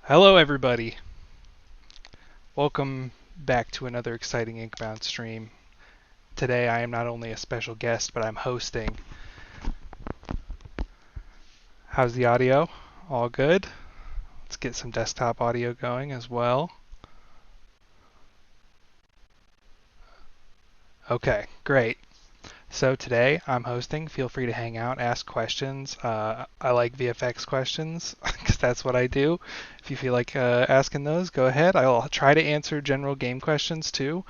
Hello everybody. Welcome back to another exciting Inkbound stream. Today I am not only a special guest, but I'm hosting. How's the audio? All good? Let's get some desktop audio going as well. Okay, great. So today I'm hosting. Feel free to hang out, ask questions. I like VFX questions because that's what I do. If you feel like asking those, go ahead. I'll try to answer general game questions too.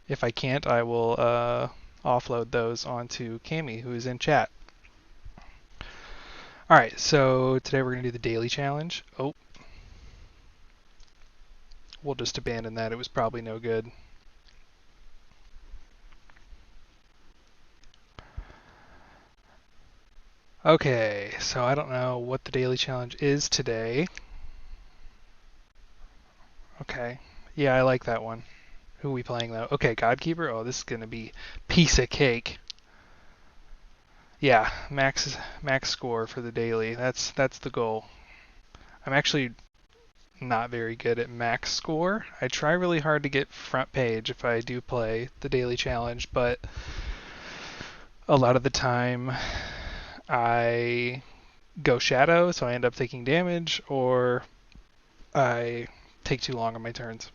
If I can't, I will offload those onto Cami, who is in chat. All right, so today we're going to do the daily challenge. Oh, we'll just abandon that. It was probably no good. Okay, so I don't know what the daily challenge is today. Okay, yeah, I like that one. Who are we playing though? Okay, Godkeeper. Oh, this is going to be piece of cake. Yeah, max score for the daily. That's the goal. I'm actually not very good at max score. I try really hard to get front page if I do play the daily challenge, but a lot of the time I go shadow, so I end up taking damage, or I take too long on my turns.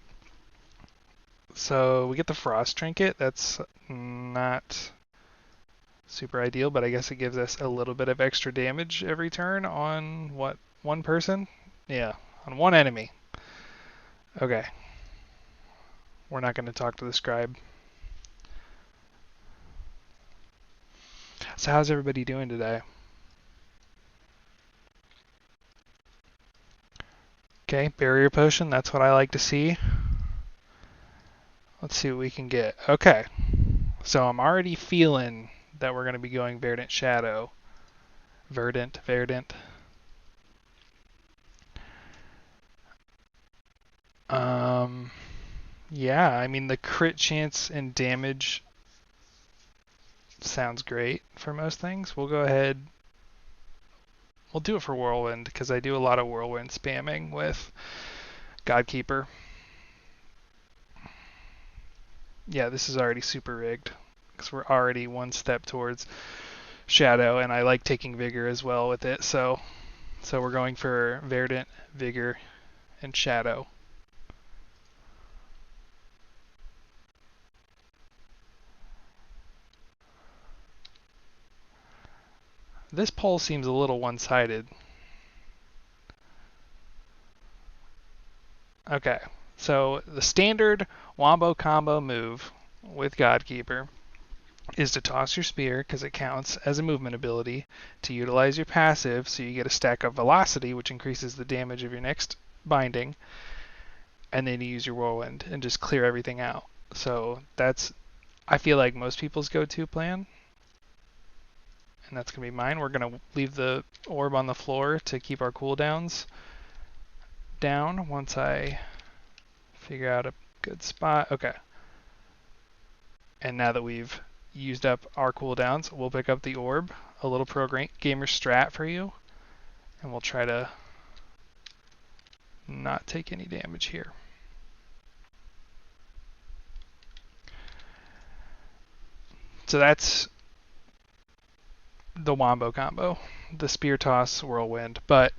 So we get the frost trinket. That's not super ideal, but I guess it gives us a little bit of extra damage every turn on what, one person? Yeah, on one enemy. Okay. We're not going to talk to the scribe. So how's everybody doing today? Okay, barrier potion, that's what I like to see. Let's see what we can get. Okay, so I'm already feeling that we're going to be going Verdant Shadow. Verdant. Yeah, I mean the crit chance and damage sounds great for most things. We'll go ahead. We'll do it for Whirlwind because I do a lot of Whirlwind spamming with Godkeeper. Yeah, this is already super rigged because we're already one step towards Shadow, and I like taking Vigor as well with it. So we're going for Verdant, Vigor, and Shadow. This poll seems a little one-sided. Okay, so the standard wombo combo move with Godkeeper is to toss your spear because it counts as a movement ability, to utilize your passive so you get a stack of velocity, which increases the damage of your next binding, and then you use your whirlwind and just clear everything out. So that's, I feel like, most people's go-to plan, and that's going to be mine. We're going to leave the orb on the floor to keep our cooldowns down once I figure out a good spot. Okay. And now that we've used up our cooldowns, we'll pick up the orb, a little pro gamer strat for you, and we'll try to not take any damage here. So that's the wombo combo, the spear toss whirlwind. But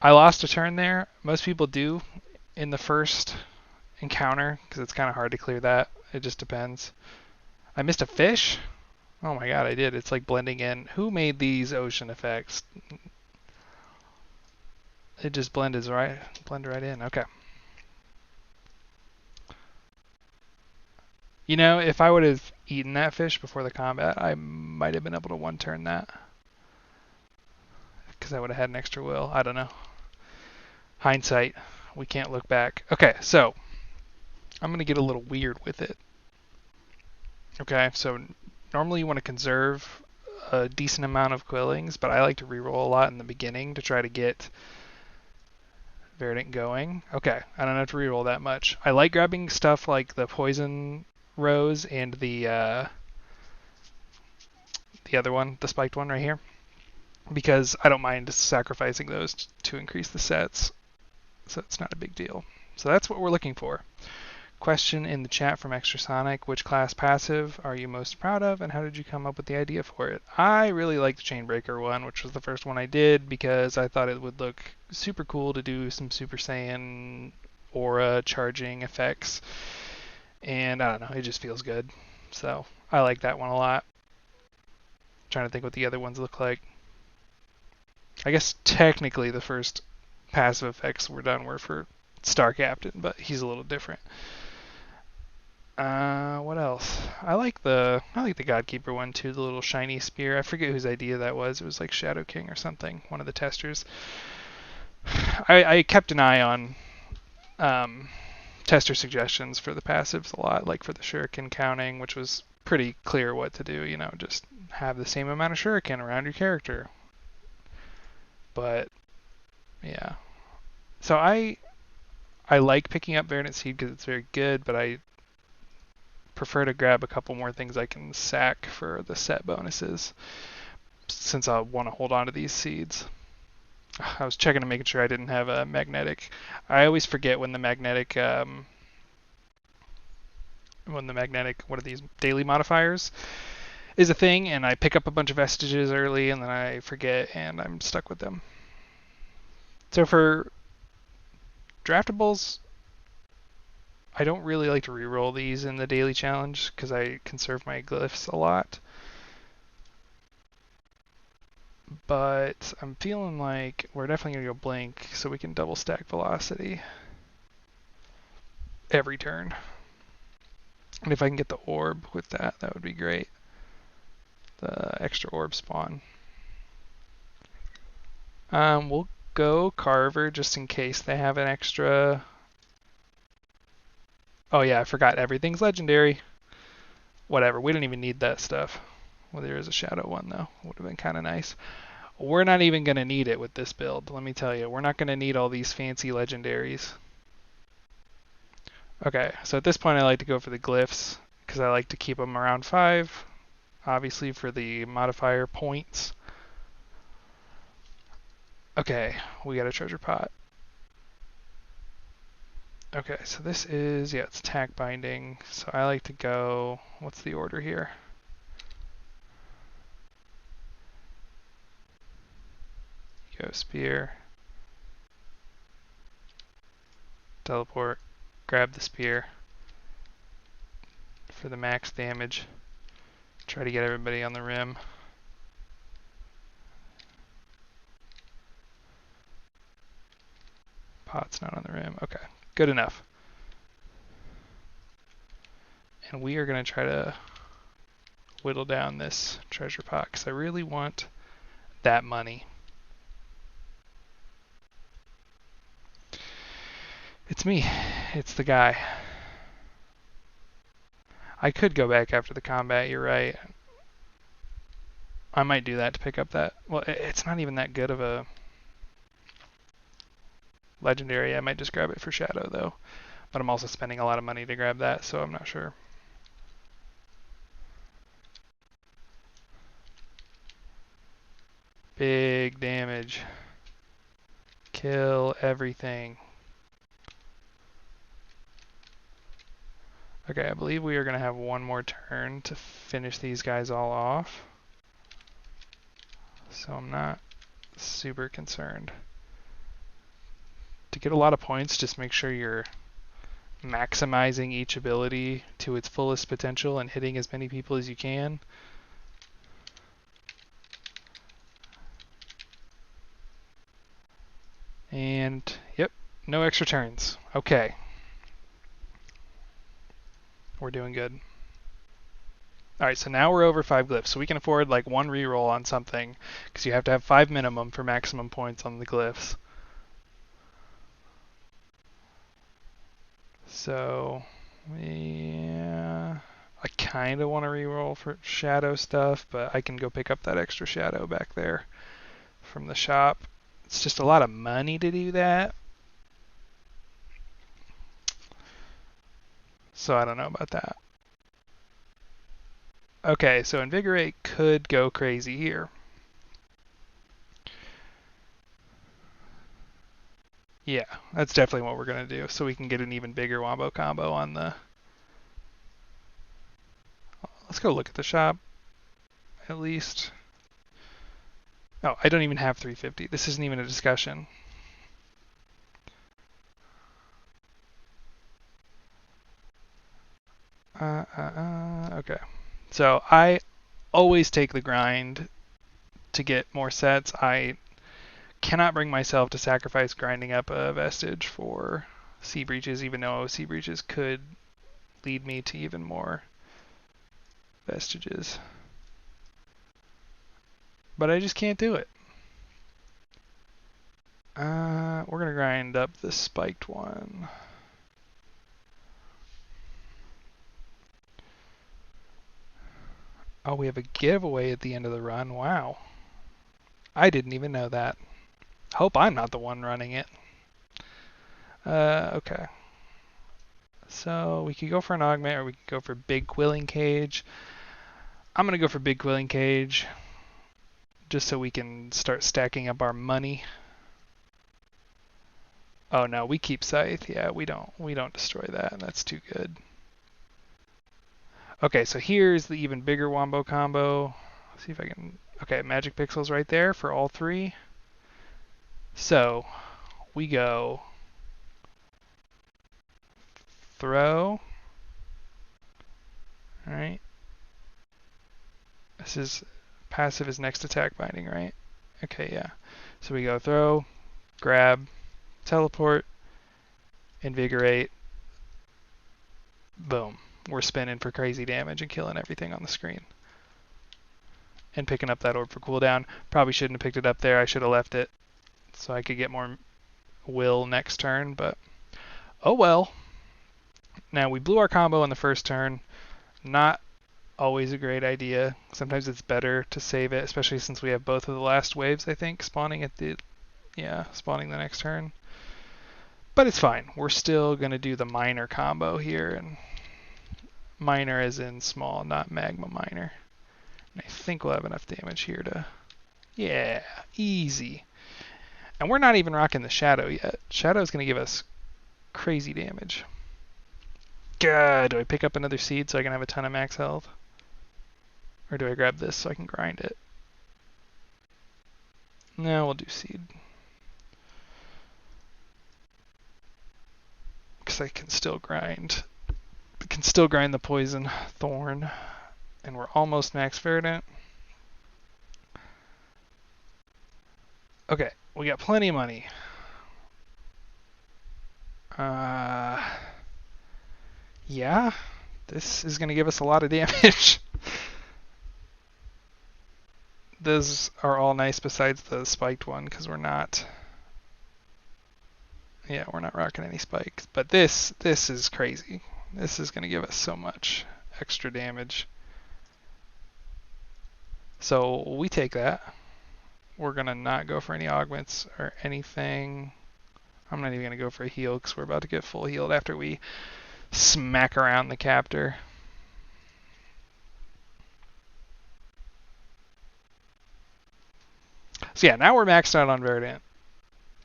I lost a turn there. Most people do in the first encounter because it's kind of hard to clear that. It just depends. I missed a fish? Oh my god, I did. It's like blending in. Who made these ocean effects? It just blend right in. Okay. You know, if I would have eaten that fish before the combat, I might have been able to one-turn that. Because I would have had an extra will. I don't know. Hindsight. We can't look back. Okay, so I'm going to get a little weird with it. Okay, so normally you want to conserve a decent amount of quillings, but I like to reroll a lot in the beginning to try to get Verdant going. Okay, I don't have to reroll that much. I like grabbing stuff like the Poison Rose and the other one, the spiked one right here, because I don't mind sacrificing those to increase the sets. so it's not a big deal. So that's what we're looking for. Question in the chat from Extrasonic: which class passive are you most proud of, and how did you come up with the idea for it? I really liked the Chainbreaker one, which was the first one I did, because I thought it would look super cool to do some Super Saiyan aura charging effects, and I don't know, it just feels good. So I like that one a lot. Trying to think what the other ones look like. I guess technically the first passive effects were for Star Captain, but he's a little different. What else? I like the Godkeeper one too, the little shiny spear. I forget whose idea that was. It was like Shadow King or something, one of the testers. I kept an eye on tester suggestions for the passives a lot, like for the shuriken counting, which was pretty clear what to do, just have the same amount of shuriken around your character. But yeah. So I like picking up Verdant Seed because it's very good, but I prefer to grab a couple more things I can sack for the set bonuses, since I want to hold on to these seeds. I was checking and making sure I didn't have a magnetic. I always forget when the magnetic, what are these, daily modifiers is a thing, and I pick up a bunch of vestiges early, and then I forget, and I'm stuck with them. So for draftables, I don't really like to reroll these in the daily challenge because I conserve my glyphs a lot. But I'm feeling like we're definitely going to go blink so we can double stack velocity every turn. And if I can get the orb with that, that would be great. The extra orb spawn. We'll go Carver just in case they have an extra. Oh yeah, I forgot everything's legendary. Whatever, we don't even need that stuff. Well, there is a shadow one though. Would have been kind of nice. We're not even going to need it with this build, let me tell you. We're not going to need all these fancy legendaries. Okay, so at this point I like to go for the glyphs because I like to keep them around 5, obviously for the modifier points. Okay, we got a treasure pot. Okay, so this is, yeah, it's tack binding. So I like to go, what's the order here? Go spear, teleport, grab the spear for the max damage. Try to get everybody on the rim. Pot's not on the rim. Okay, good enough. And we are going to try to whittle down this treasure pot because I really want that money. It's me. It's the guy. I could go back after the combat, you're right. I might do that to pick up that. Well, it's not even that good of a legendary. I might just grab it for Shadow, though. But I'm also spending a lot of money to grab that, so I'm not sure. Big damage. Kill everything. Okay, I believe we are going to have one more turn to finish these guys all off. So I'm not super concerned. To get a lot of points, just make sure you're maximizing each ability to its fullest potential and hitting as many people as you can. And, yep, no extra turns. Okay. We're doing good. Alright, so now we're over 5 glyphs, so we can afford like one reroll on something, because you have to have 5 minimum for maximum points on the glyphs. So, yeah, I kind of want to reroll for shadow stuff, but I can go pick up that extra shadow back there from the shop. It's just a lot of money to do that. So I don't know about that. Okay, so Invigorate could go crazy here. Yeah, that's definitely what we're going to do, so we can get an even bigger wombo combo on the... Let's go look at the shop, at least. Oh, I don't even have 350. This isn't even a discussion. Okay. So I always take the grind to get more sets. I cannot bring myself to sacrifice grinding up a vestige for sea breaches, even though sea breaches could lead me to even more vestiges. But I just can't do it. We're going to grind up the spiked one. Oh, we have a giveaway at the end of the run. Wow. I didn't even know that. Hope I'm not the one running it. Okay. So we could go for an augment or we could go for big quilling cage. I'm going to go for big quilling cage just so we can start stacking up our money. Oh no, we keep scythe. Yeah, we don't destroy that. That's too good. Okay, so here's the even bigger wombo combo. Let's see if I can... Okay, magic pixels right there for all three. So we go throw. All right. This is passive is next attack binding, right? Okay, yeah. So we go throw, grab, teleport, invigorate. Boom. We're spinning for crazy damage and killing everything on the screen. And picking up that orb for cooldown. Probably shouldn't have picked it up there. I should have left it so I could get more will next turn, but oh well. Now we blew our combo in the first turn. Not always a great idea. Sometimes it's better to save it, especially since we have both of the last waves, I think, spawning at the... Yeah, spawning the next turn. But it's fine. We're still going to do the minor combo here, and minor as in small, not magma minor. And I think we'll have enough damage here to... Yeah, easy. And we're not even rocking the shadow yet. Shadow's going to give us crazy damage. God, do I pick up another seed so I can have a ton of max health? Or do I grab this so I can grind it? No, we'll do seed. Because I can still grind. I can still grind the poison thorn. And we're almost max verdant. Okay, we got plenty of money. Yeah, this is going to give us a lot of damage. Those are all nice besides the spiked one because we're not... Yeah, we're not rocking any spikes. But this is crazy. This is going to give us so much extra damage. So we take that. We're going to not go for any augments or anything. I'm not even going to go for a heal because we're about to get full healed after we smack around the captor. So yeah, now we're maxed out on Verdant.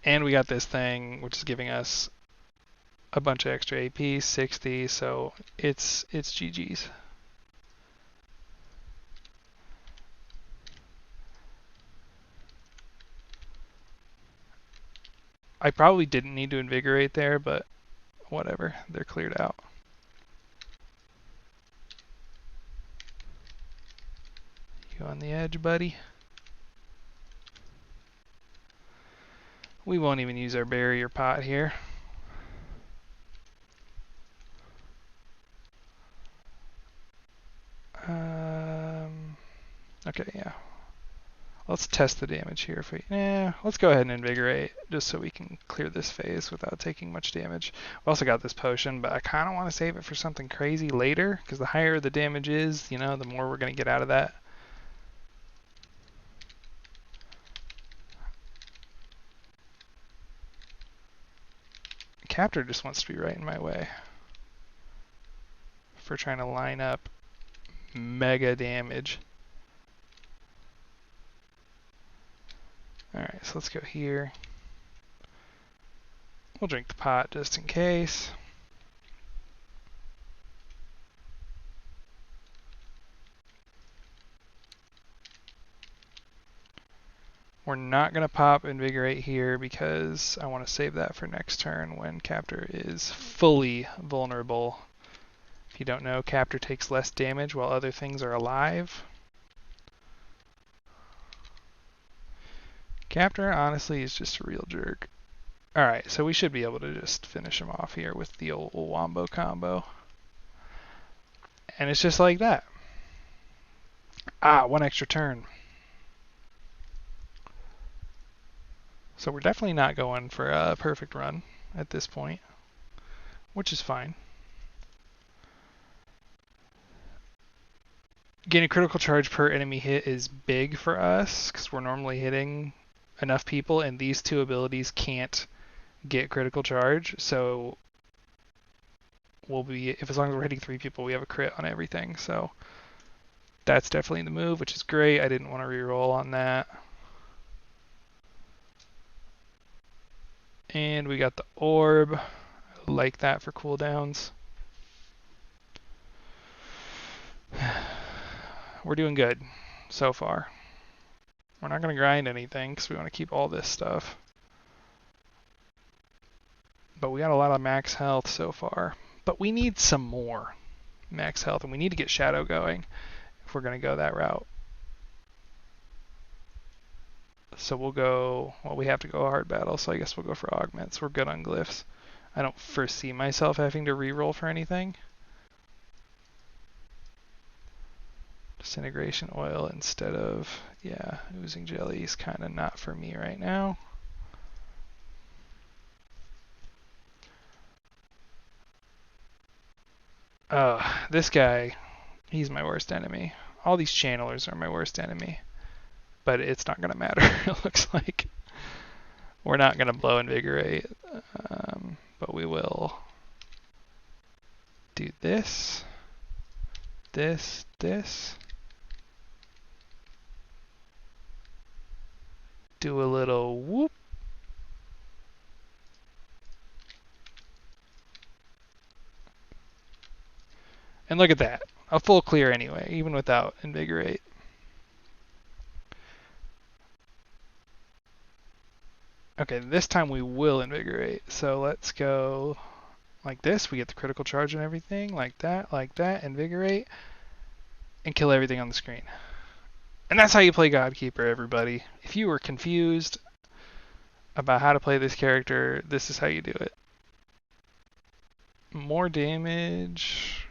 And we got this thing, which is giving us a bunch of extra AP, 60, so it's GG's. I probably didn't need to invigorate there, but whatever, they're cleared out. You on the edge, buddy? We won't even use our barrier pot here. Okay, yeah. Let's test the damage here. Let's go ahead and invigorate just so we can clear this phase without taking much damage. We also got this potion, but I kind of want to save it for something crazy later because the higher the damage is, you know, the more we're going to get out of that. Captor just wants to be right in my way for trying to line up mega damage. Alright, so let's go here. We'll drink the pot just in case. We're not going to pop Invigorate here because I want to save that for next turn when Captor is fully vulnerable. If you don't know, Captor takes less damage while other things are alive. Captor, honestly, is just a real jerk. Alright, so we should be able to just finish him off here with the old Wombo combo. And it's just like that. Ah, one extra turn. So we're definitely not going for a perfect run at this point, which is fine. Getting a critical charge per enemy hit is big for us because we're normally hitting enough people, and these two abilities can't get critical charge. So we'll be, if as long as we're hitting 3 people, we have a crit on everything. So that's definitely the move, which is great. I didn't want to reroll on that. And we got the orb. I like that for cooldowns. We're doing good so far. We're not going to grind anything because we want to keep all this stuff. But we got a lot of max health so far. But we need some more max health, and we need to get Shadow going if we're going to go that route. So we'll go, well, we have to go hard battle, so I guess we'll go for augments. We're good on glyphs. I don't foresee myself having to reroll for anything. Disintegration oil instead of, yeah, oozing jelly is kind of not for me right now. This guy, he's my worst enemy. All these channelers are my worst enemy. But it's not going to matter, it looks like. We're not going to blow Invigorate, but we will do this, this, this. Do a little whoop. And look at that, a full clear anyway, even without Invigorate. Okay, this time we will Invigorate. So let's go like this. We get the critical charge and everything, like that, Invigorate, and kill everything on the screen. And that's how you play Godkeeper, everybody. If you were confused about how to play this character, this is how you do it. More damage.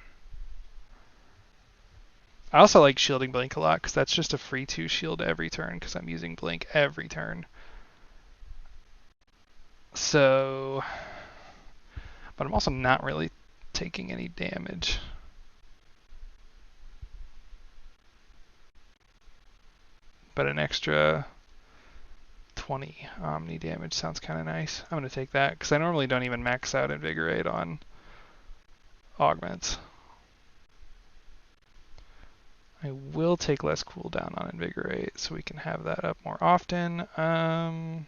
I also like shielding Blink a lot because that's just a free 2 shield every turn because I'm using Blink every turn. So, but I'm also not really taking any damage. But an extra 20 Omni damage sounds kind of nice. I'm going to take that because I normally don't even max out Invigorate on augments. I will take less cooldown on Invigorate so we can have that up more often. I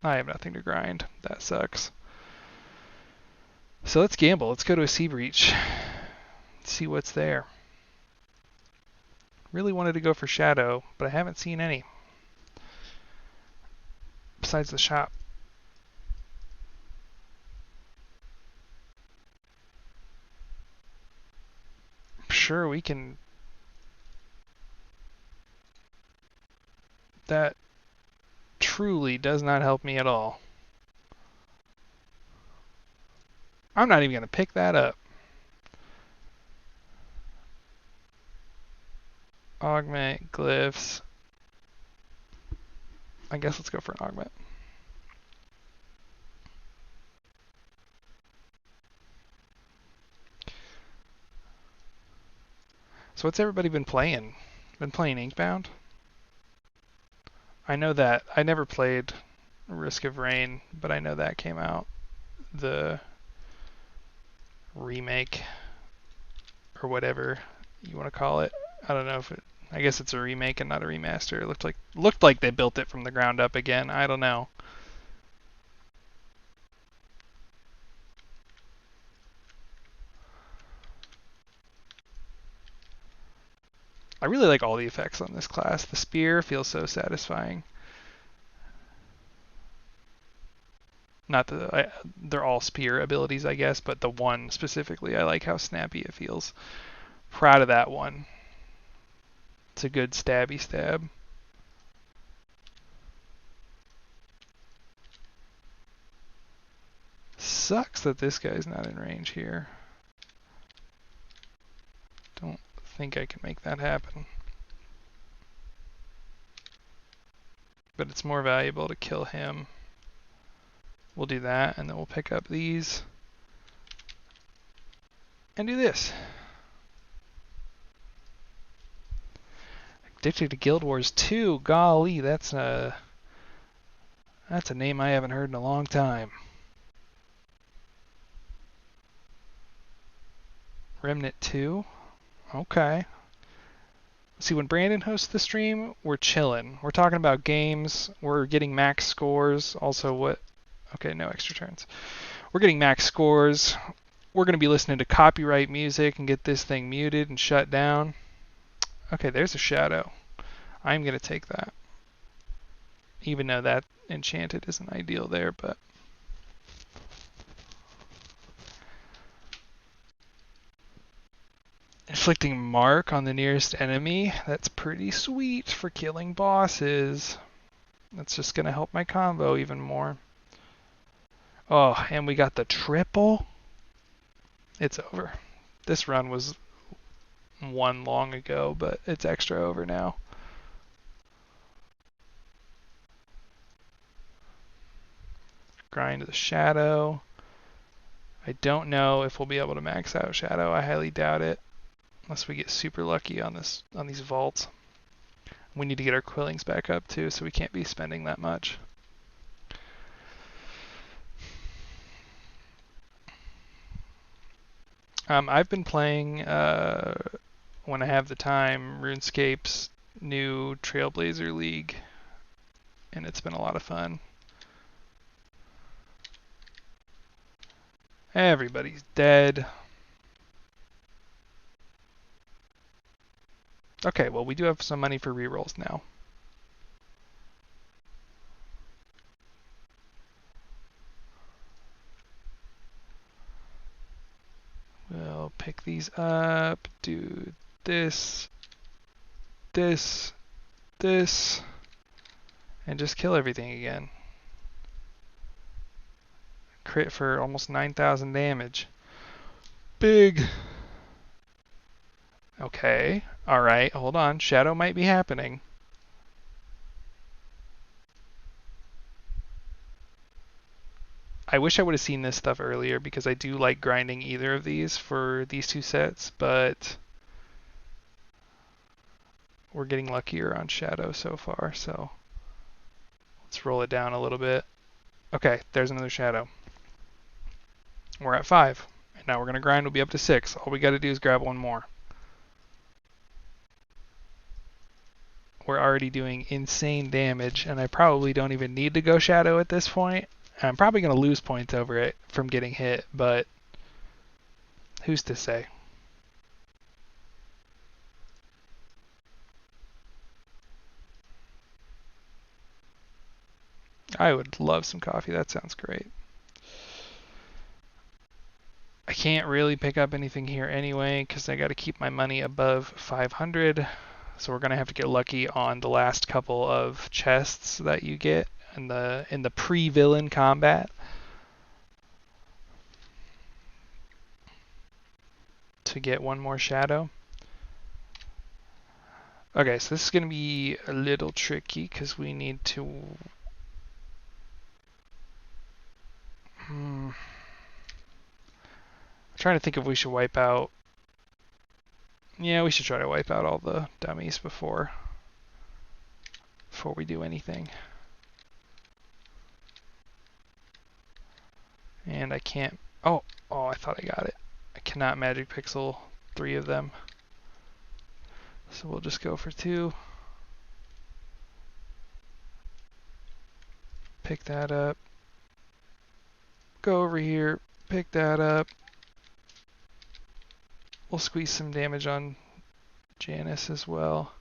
have nothing to grind. That sucks. So let's gamble. Let's go to a Sea Breach. See what's there. Really wanted to go for Shadow, but I haven't seen any. Besides the shop. Sure, we can... That truly does not help me at all. I'm not even going to pick that up. Augment, glyphs. I guess let's go for an augment. So what's everybody been playing? Been playing Inkbound? I know that. I never played Risk of Rain, but I know that came out. The remake, or whatever you want to call it. I don't know if it... I guess it's a remake and not a remaster. It looked like they built it from the ground up again. I don't know. I really like all the effects on this class. The spear feels so satisfying. Not that they're all spear abilities, I guess, but the one specifically, I like how snappy it feels. Proud of that one. It's a good stabby stab. Sucks that this guy's not in range here. Don't think I can make that happen. But it's more valuable to kill him. We'll do that, and then we'll pick up these. And do this. Addicted to Guild Wars 2. Golly, that's a name I haven't heard in a long time. Remnant 2. Okay. See, when Brandon hosts the stream, we're chilling. We're talking about games. We're getting max scores. Also, what? Okay, no extra turns. We're getting max scores. We're going to be listening to copyright music and get this thing muted and shut down. Okay, there's a shadow. I'm going to take that. Even though that enchanted isn't ideal there, but... Inflicting mark on the nearest enemy. That's pretty sweet for killing bosses. That's just going to help my combo even more. Oh, and we got the triple. It's over. This run was won long ago, but it's extra over now. Grind the shadow. I don't know if we'll be able to max out shadow. I highly doubt it. Unless we get super lucky on these vaults. We need to get our quillings back up too, so we can't be spending that much. I've been playing, when I have the time, RuneScape's new Trailblazer League, and it's been a lot of fun. Everybody's dead. Okay, well, we do have some money for rerolls now. We'll pick these up, do this, this, this, and just kill everything again. Crit for almost 9,000 damage. Big. Okay, alright, hold on. Shadow might be happening. I wish I would have seen this stuff earlier because I do like grinding either of these for these two sets, but we're getting luckier on Shadow so far, so let's roll it down a little bit. Okay, there's another Shadow. We're at 5, and now we're going to grind. We'll be up to 6. All we got to do is grab one more. We're already doing insane damage, and I probably don't even need to go Shadow at this point. I'm probably going to lose points over it from getting hit, but who's to say? I would love some coffee. That sounds great. I can't really pick up anything here anyway because I got to keep my money above 500. So we're going to have to get lucky on the last couple of chests that you get in the pre-villain combat. To get one more shadow. Okay, so this is going to be a little tricky because we need to... I'm trying to think if we should wipe out... Yeah, we should try to wipe out all the dummies before we do anything. And I can't... Oh, I thought I got it. I cannot magic pixel 3 of them. So we'll just go for 2. Pick that up. Go over here, pick that up. We'll squeeze some damage on Janice as well.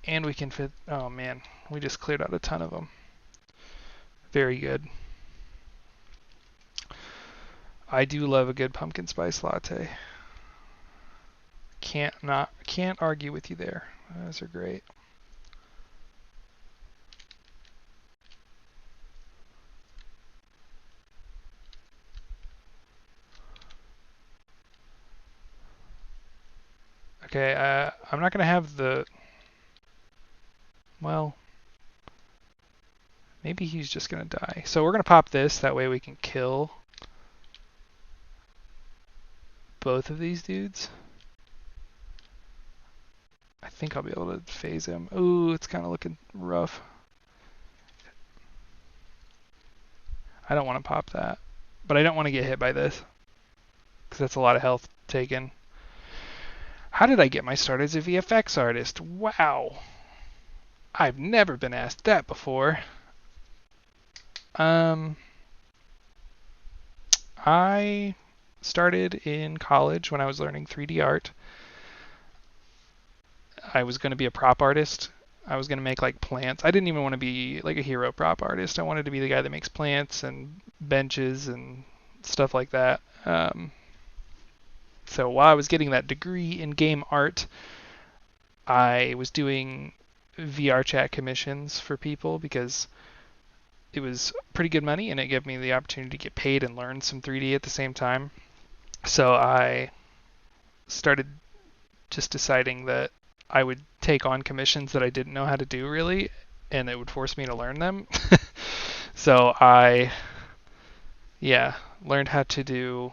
And we can fit, oh man, we just cleared out a ton of them. Very good. I do love a good pumpkin spice latte. Can't argue with you there. Those are great. Okay, I'm not gonna have the, well, maybe he's just gonna die. So we're gonna pop this, that way we can kill both of these dudes. I think I'll be able to phase him. Ooh, it's kind of looking rough. I don't want to pop that, but I don't want to get hit by this because that's a lot of health taken. How did I get my start as a VFX artist? Wow. I've never been asked that before. I started in college when I was learning 3D art. I was going to be a prop artist. I was going to make like plants. I didn't even want to be like a hero prop artist. I wanted to be the guy that makes plants and benches and stuff like that. So while I was getting that degree in game art, I was doing VR chat commissions for people because it was pretty good money and it gave me the opportunity to get paid and learn some 3D at the same time. So I started just deciding that I would take on commissions that I didn't know how to do really, and it would force me to learn them. So I, learned how to do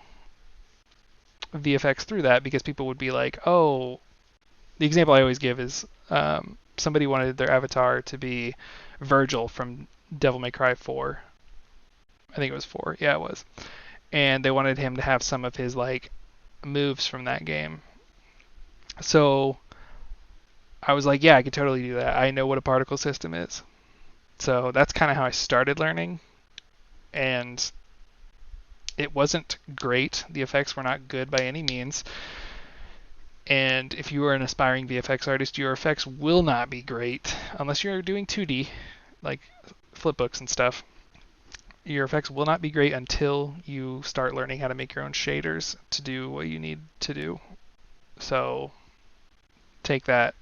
VFX through that because people would be like, oh, the example I always give is somebody wanted their avatar to be Virgil from Devil May Cry 4. I think it was 4. Yeah, it was. And they wanted him to have some of his like moves from that game. So I was like, yeah, I could totally do that. I know what a particle system is. So that's kind of how I started learning. And it wasn't great. The effects were not good by any means. And if you are an aspiring VFX artist, your effects will not be great unless you're doing 2D, like flipbooks and stuff. Your effects will not be great until you start learning how to make your own shaders to do what you need to do. So take that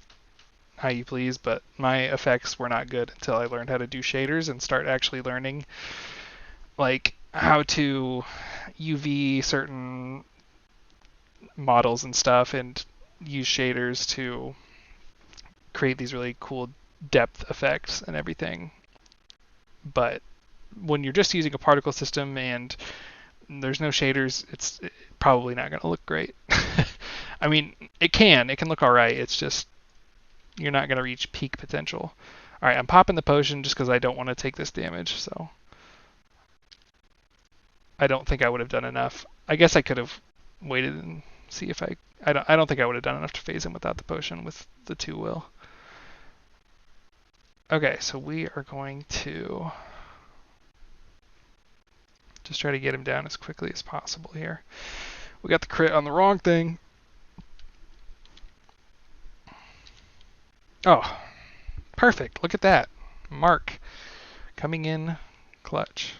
how you please, but my effects were not good until I learned how to do shaders and start actually learning like how to UV certain models and stuff and use shaders to create these really cool depth effects and everything. But when you're just using a particle system and there's no shaders, it's probably not going to look great. I mean, it can look all right. It's just you're not going to reach peak potential. All right, I'm popping the potion just because I don't want to take this damage. So I don't think I would have done enough. I guess I could have waited and see if I don't think I would have done enough to phase him without the potion with the 2 will. Okay, so we are going to just try to get him down as quickly as possible here. We got the crit on the wrong thing. Oh, perfect. Look at that. Mark coming in clutch.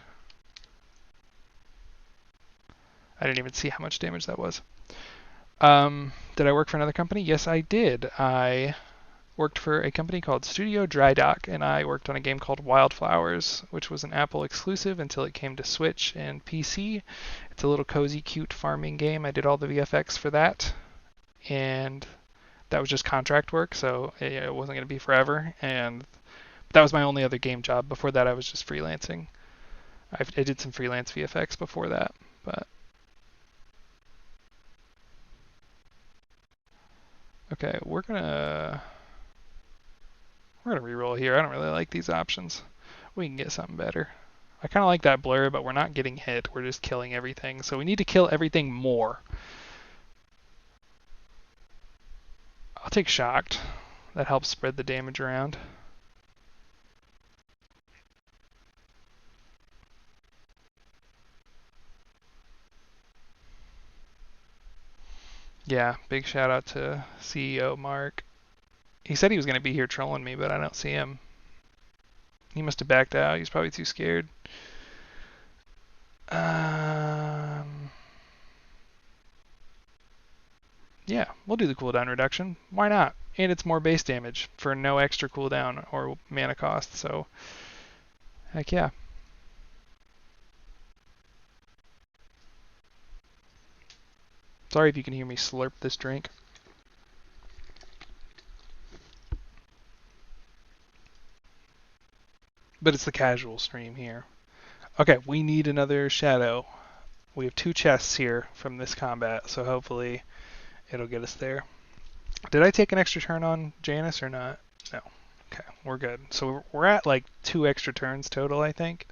I didn't even see how much damage that was. Did I work for another company? Yes, I did. I worked for a company called Studio Dry Dock, and I worked on a game called Wildflowers, which was an Apple exclusive until it came to Switch and PC. It's a little cozy, cute farming game. I did all the VFX for that, and that was just contract work, so it wasn't going to be forever. And that was my only other game job. Before that, I was just freelancing. I did some freelance VFX before that, but okay, we're gonna reroll here. I don't really like these options. We can get something better. I kind of like that blur, but we're not getting hit. We're just killing everything. So we need to kill everything more. I'll take shocked. That helps spread the damage around. Yeah, big shout out to CEO Mark. He said he was going to be here trolling me, but I don't see him. He must have backed out. He's probably too scared. Yeah, we'll do the cooldown reduction. Why not? And it's more base damage for no extra cooldown or mana cost, so heck yeah. Sorry if you can hear me slurp this drink. But it's the casual stream here. Okay, we need another shadow. We have 2 chests here from this combat, so hopefully it'll get us there. Did I take an extra turn on Janice or not? No. Okay, we're good. So we're at like 2 extra turns total, I think.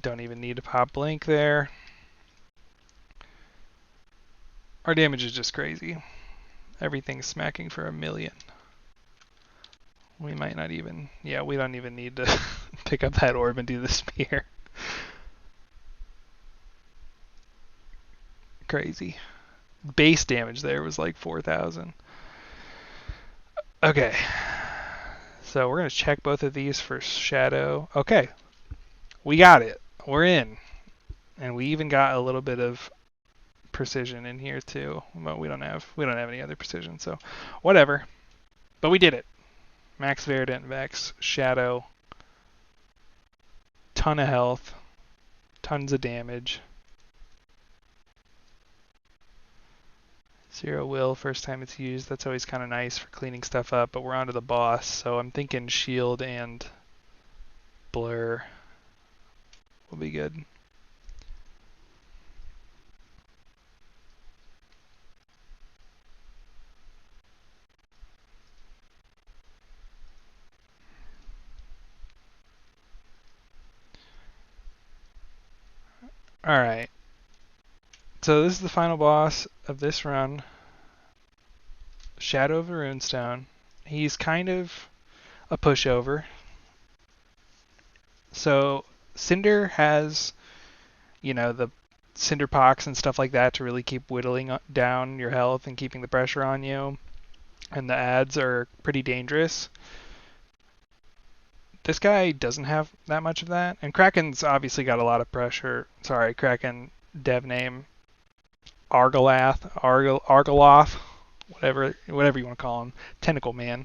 Don't even need to pop blink there. Our damage is just crazy. Everything's smacking for 1,000,000. We might not even... Yeah, we don't even need to pick up that orb and do the spear. Crazy. Base damage there was like 4,000. Okay. So we're going to check both of these for shadow. Okay. We got it. We're in. And we even got a little bit of precision in here too. But we don't have any other precision, so whatever. But we did it. Max Verdant, Vex, Shadow, ton of health, tons of damage. 0 will, first time it's used. That's always kind of nice for cleaning stuff up, but we're on to the boss, so I'm thinking shield and blur will be good. Alright. So this is the final boss of this run. Shadow of the Runestone. He's kind of a pushover. So Cinder has, you know, the Cinder Pox and stuff like that to really keep whittling down your health and keeping the pressure on you. And the ads are pretty dangerous. This guy doesn't have that much of that. And Kraken's obviously got a lot of pressure. Sorry, Kraken dev name. Argaloth, whatever you want to call him. Tentacle Man.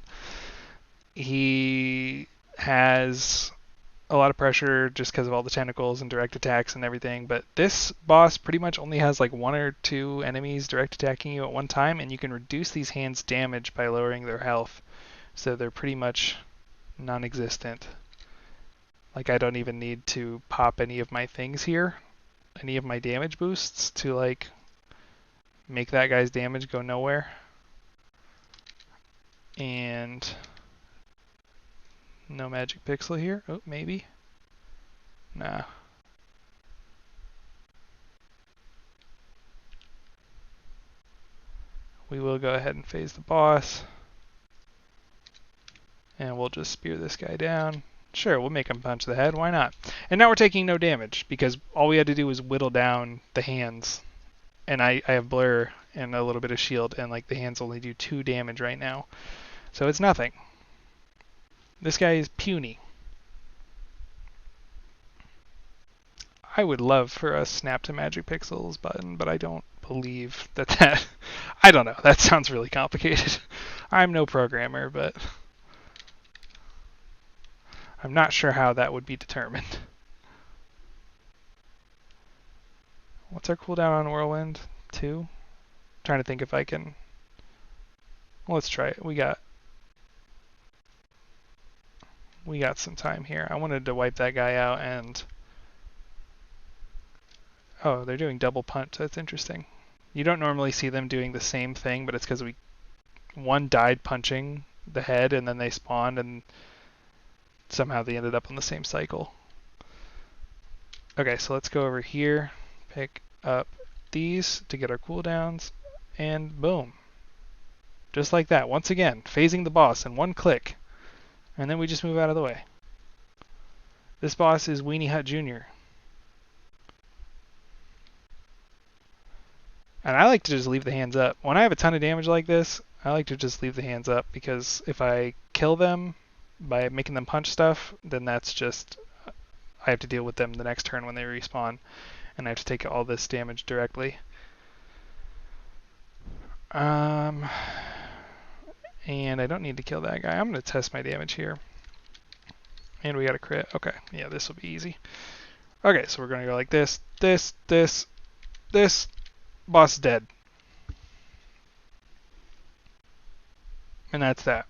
He has a lot of pressure just because of all the tentacles and direct attacks and everything, but this boss pretty much only has like 1 or 2 enemies direct attacking you at one time, and you can reduce these hands' damage by lowering their health. So they're pretty much non-existent. Like I don't even need to pop any of my things here, any of my damage boosts to like make that guy's damage go nowhere. And no magic pixel here. Oh, maybe. Nah. We will go ahead and phase the boss. And we'll just spear this guy down. Sure, we'll make him punch the head. Why not? And now we're taking no damage because all we had to do was whittle down the hands. And I have blur and a little bit of shield, and like the hands only do 2 damage right now. So it's nothing. This guy is puny. I would love for a snap to magic pixels button, but I don't believe that I don't know. That sounds really complicated. I'm no programmer, but I'm not sure how that would be determined. What's our cooldown on Whirlwind? 2? Trying to think if I can... Well, let's try it. We got some time here. I wanted to wipe that guy out and... Oh, they're doing double punch. That's interesting. You don't normally see them doing the same thing, but it's because one died punching the head and then they spawned and somehow they ended up on the same cycle. Okay, so let's go over here, pick up these to get our cooldowns, and boom. Just like that. Once again, phasing the boss in 1 click. And then we just move out of the way. This boss is Weenie Hut Jr. And I like to just leave the hands up. When I have a ton of damage like this, I like to just leave the hands up because if I kill them by making them punch stuff, then that's just, I have to deal with them the next turn when they respawn, and I have to take all this damage directly. And I don't need to kill that guy. I'm going to test my damage here. And we got a crit. Okay, yeah, this will be easy. Okay, so we're going to go like this, this, this, this. Boss is dead. And that's that.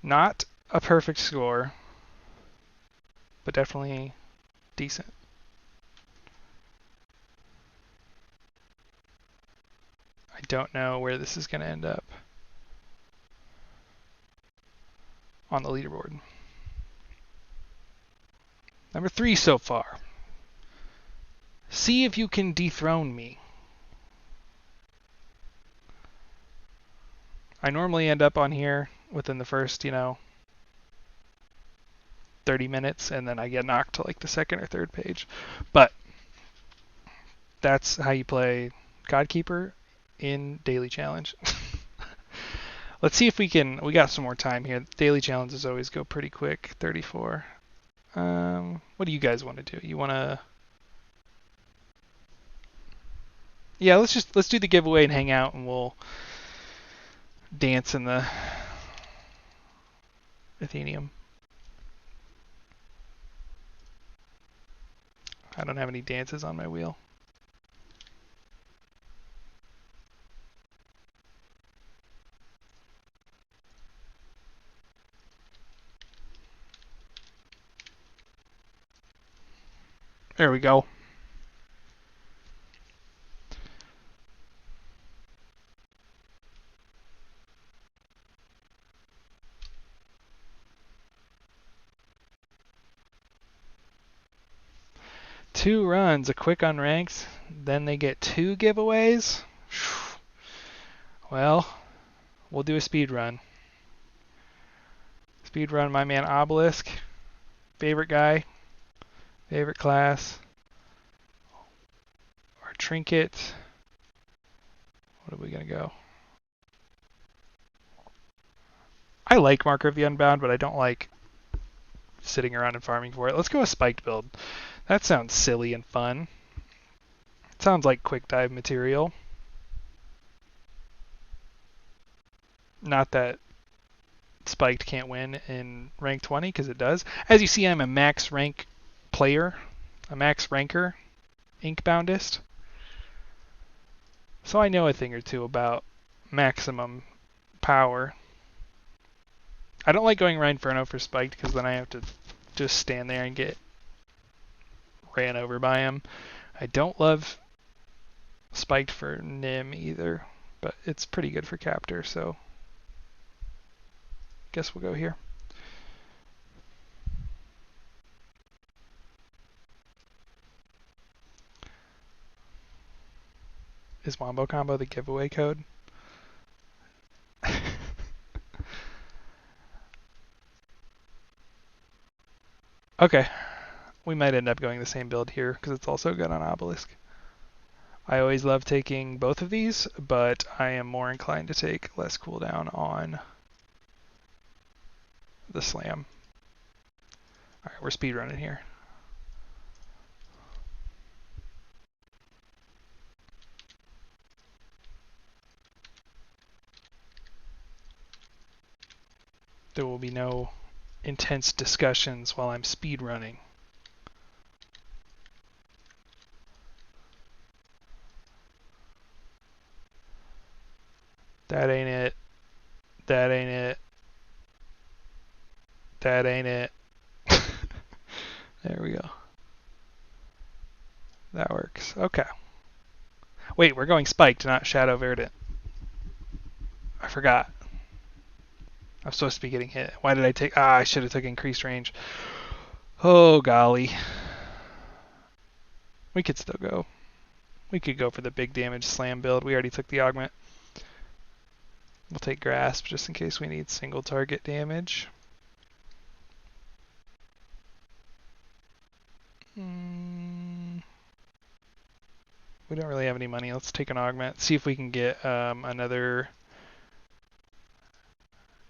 Not a perfect score, but definitely decent. I don't know where this is going to end up on the leaderboard. Number 3 so far. See if you can dethrone me. I normally end up on here within the first, 30 minutes, and then I get knocked to like the second or third page. But that's how you play Godkeeper in Daily Challenge. Let's see if we got some more time here. Daily challenges always go pretty quick, 34. What do you guys want to do? You want to... Yeah, let's do the giveaway and hang out, and we'll dance in the Athenium. I don't have any dances on my wheel. There we go. Two runs, a quick unranked, then they get 2 giveaways. Well, we'll do a speed run. Speed run, my man Obelisk. Favorite guy, favorite class. Our trinket. What are we gonna go? I like Marker of the Unbound, but I don't like sitting around and farming for it. Let's go a spiked build. That sounds silly and fun. It sounds like quick dive material. Not that spiked can't win in rank 20, because it does. As you see, I'm a max rank player, a max ranker, Inkboundist. So I know a thing or two about maximum power. I don't like going Rhine Inferno for spiked, because then I have to just stand there and get ran over by him. I don't love spiked for Nim either, but it's pretty good for Captor, so guess we'll go here. Is Wombo Combo the giveaway code? Okay, we might end up going the same build here because it's also good on Obelisk. I always love taking both of these, but I am more inclined to take less cooldown on the Slam. Alright, we're speedrunning here. There will be no intense discussions while I'm speedrunning. That ain't it. That ain't it. That ain't it. There we go. That works. Okay. Wait, we're going spiked, not Shadow Verdant. I forgot. I'm supposed to be getting hit. Why did I take... I should have taken increased range. Oh, golly. We could still go. We could go for the big damage slam build. We already took the augment. We'll take grasp just in case we need single target damage. We don't really have any money. Let's take an augment. See if we can get another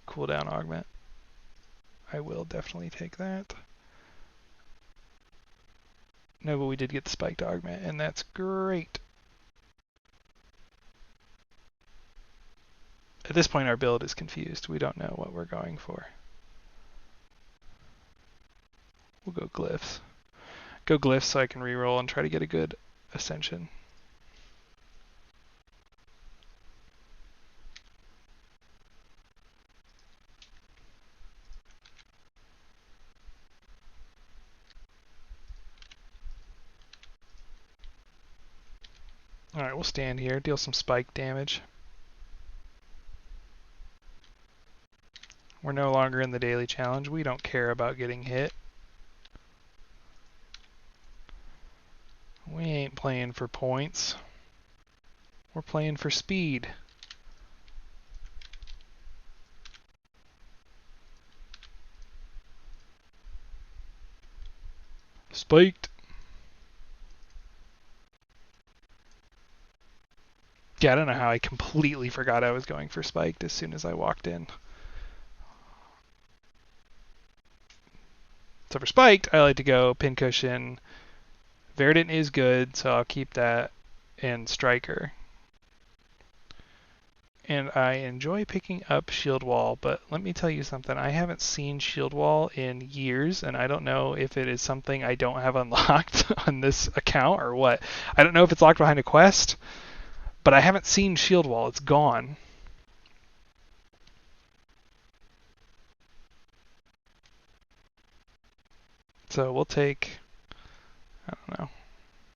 cooldown augment. I will definitely take that. No, but we did get the spiked augment, and that's great. At this point, our build is confused. We don't know what we're going for. We'll go glyphs. Go glyphs so I can reroll and try to get a good ascension. Alright, we'll stand here, deal some spike damage. We're no longer in the daily challenge. We don't care about getting hit. We ain't playing for points. We're playing for speed. Spiked. Yeah, I don't know how I completely forgot I was going for spiked as soon as I walked in. So for spiked, I like to go pincushion. Verdant is good, so I'll keep that, and striker. And I enjoy picking up shield wall, but let me tell you something. I haven't seen shield wall in years, and I don't know if it is something I don't have unlocked on this account or what. I don't know if it's locked behind a quest, but I haven't seen shield wall. It's gone. So we'll take, I don't know,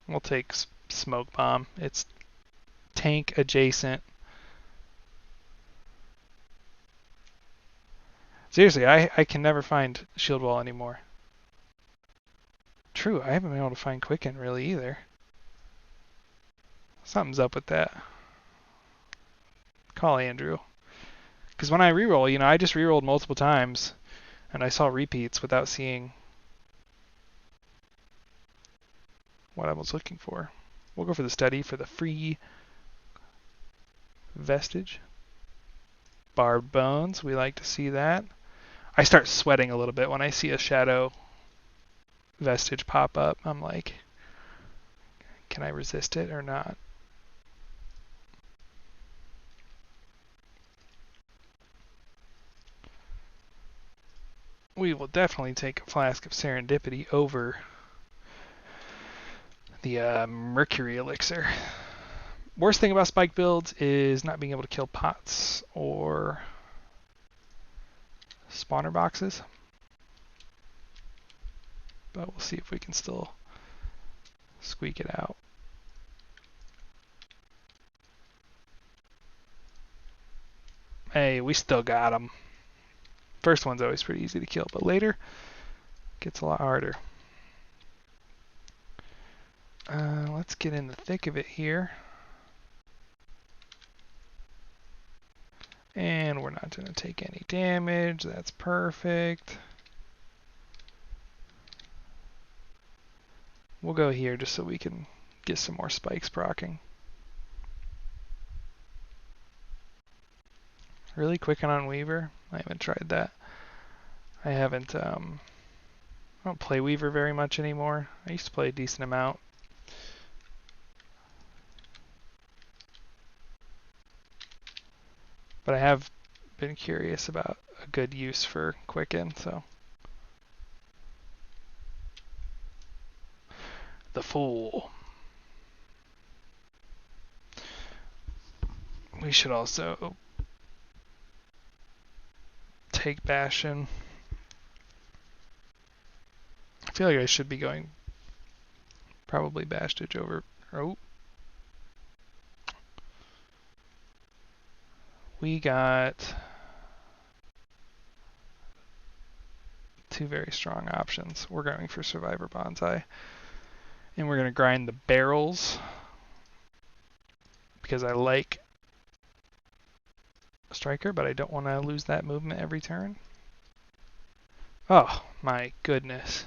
we'll take smoke bomb. It's tank adjacent. Seriously, I can never find shield wall anymore. True, I haven't been able to find quicken really either. Something's up with that. Call Andrew. Because when I reroll, you know, I just rerolled multiple times, and I saw repeats without seeing what I was looking for. We'll go for the study for the free vestige. Barbed bones, we like to see that. I start sweating a little bit when I see a shadow vestige pop up. I'm like, can I resist it or not? We will definitely take a flask of serendipity over the mercury elixir. Worst thing about spike builds is not being able to kill pots or spawner boxes. But we'll see if we can still squeak it out. Hey, we still got him. First one's always pretty easy to kill, but later gets a lot harder. Let's get in the thick of it here. And we're not going to take any damage. That's perfect. We'll go here just so we can get some more spikes proccing. Really quicken on Weaver? I haven't tried that. I haven't, I don't play Weaver very much anymore. I used to play a decent amount. But I have been curious about a good use for Quicken, so. The Fool. We should also take Bastion. I feel like I should be going probably Bastage over. Oh. We got two very strong options. We're going for Survivor Bonsai. And we're going to grind the barrels because I like Striker, but I don't want to lose that movement every turn. Oh my goodness.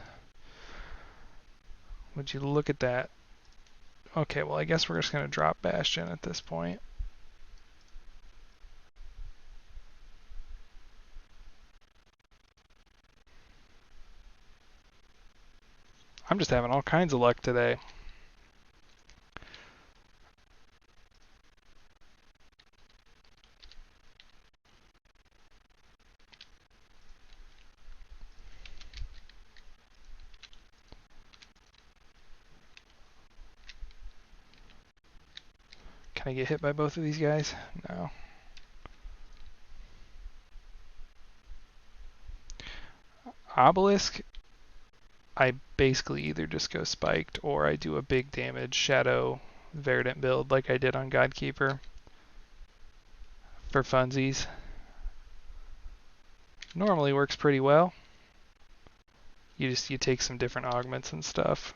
Would you look at that Okay, well I guess we're just going to drop Bastion at this point. I'm just having all kinds of luck today. Can I get hit by both of these guys? No. Obelisk, I basically either just go spiked or I do a big damage Shadow Verdant build like I did on Godkeeper for funsies. Normally works pretty well. You take some different augments and stuff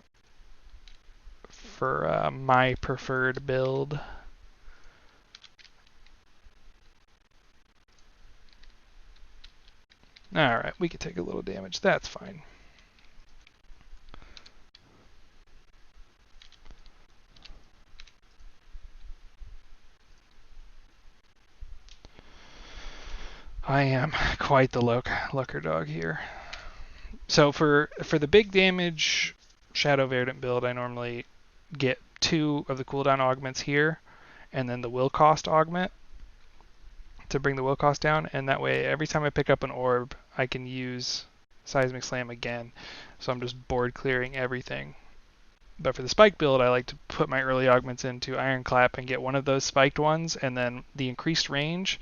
for my preferred build. Alright, we could take a little damage. That's fine. I am quite the lucker dog here. So for the big damage Shadow Verdant build, I normally get 2 of the cooldown augments here, and then the will cost augment to bring the will cost down, and that way every time I pick up an orb, I can use Seismic Slam again. So I'm just board clearing everything. But for the spike build, I like to put my early augments into Iron Clap and get one of those spiked ones, and then the increased range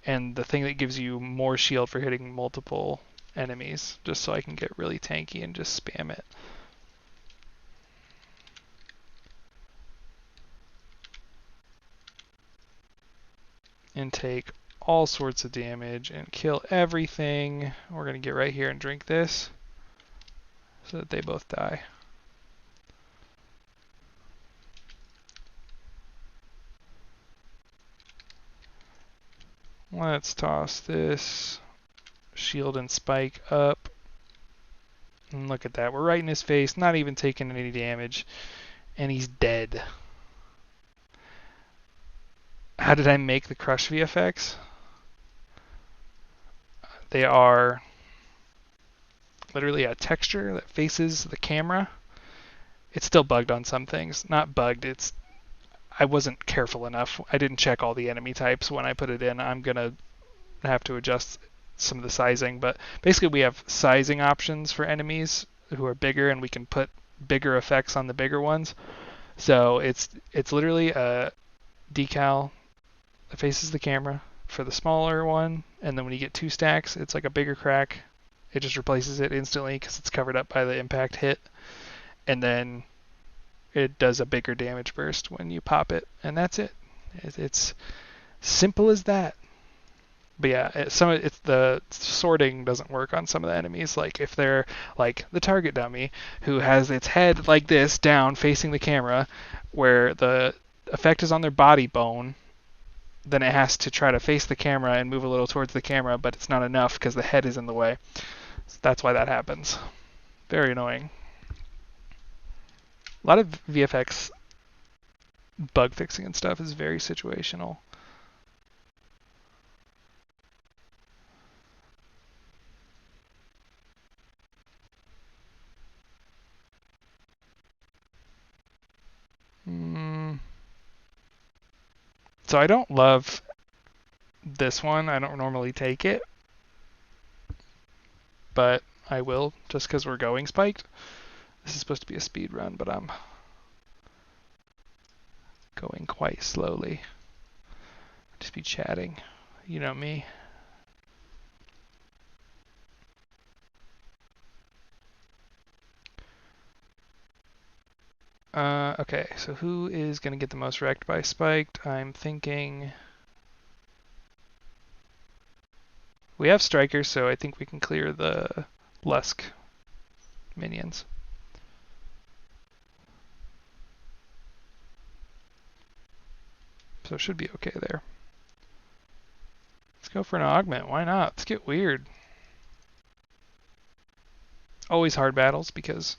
and the thing that gives you more shield for hitting multiple enemies, just so I can get really tanky and just spam it. And take all sorts of damage and kill everything. We're going to get right here and drink this so that they both die. Let's toss this shield and spike up. And look at that. We're right in his face, not even taking any damage, and he's dead. How did I make the crush VFX? They are literally a texture that faces the camera. It's still bugged on some things. Not bugged, I wasn't careful enough. I didn't check all the enemy types when I put it in. I'm going to have to adjust some of the sizing, but basically we have sizing options for enemies who are bigger, and we can put bigger effects on the bigger ones. So it's literally a decal that faces the camera for the smaller one, and then when you get 2 stacks, it's like a bigger crack. It just replaces it instantly because it's covered up by the impact hit, and then it does a bigger damage burst when you pop it, and that's it. It's simple as that. But yeah, it's the sorting doesn't work on some of the enemies. Like if they're like the target dummy who has its head like this down facing the camera, where the effect is on their body bone, then it has to try to face the camera and move a little towards the camera, but it's not enough because the head is in the way. So that's why that happens. Very annoying. A lot of VFX bug fixing and stuff is very situational. So I don't love this one. I don't normally take it, but I will just because we're going spiked. This is supposed to be a speed run, but I'm going quite slowly. Just be chatting. You know me. Okay, so who is going to get the most wrecked by spiked? I'm thinking we have strikers, so I think we can clear the Lusk minions. So it should be okay there. Let's go for an augment. Why not? Let's get weird. Always hard battles because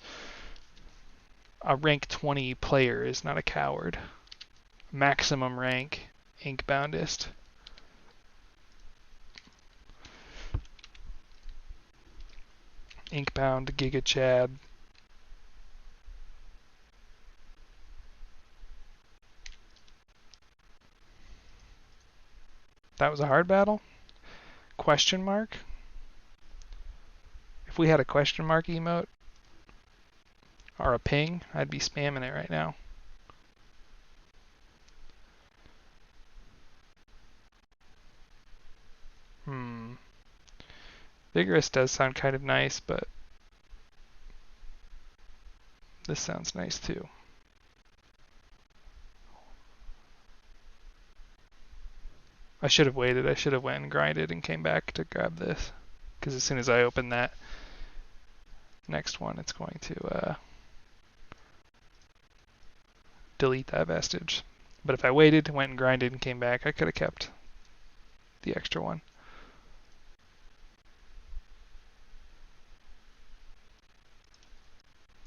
A rank 20 player is not a coward. Maximum rank, Inkboundist. Inkbound, Giga Chad. That was a hard battle? Question mark? If we had a question mark emote, or a ping, I'd be spamming it right now. Vigorous does sound kind of nice, but this sounds nice too. I should have waited. I should have went and grinded and came back to grab this. Because as soon as I open that next one, it's going to delete that vestige. But if I waited, went and grinded and came back, I could have kept the extra one.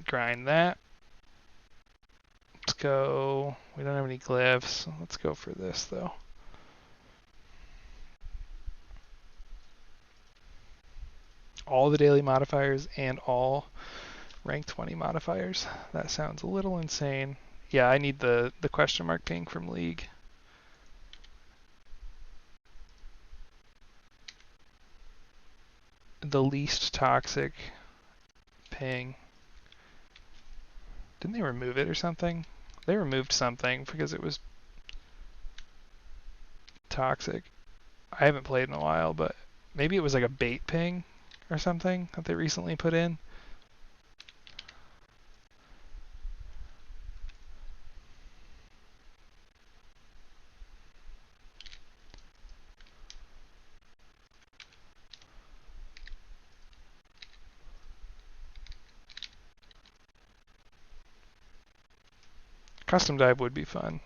Grind that. Let's go. We don't have any glyphs. Let's go for this though. All the daily modifiers and all rank 20 modifiers. That sounds a little insane. Yeah, I need the question mark ping from League. The least toxic ping. Didn't they remove it or something? They removed something because it was toxic. I haven't played in a while, but maybe it was like a bait ping or something that they recently put in. Custom dive would be fun.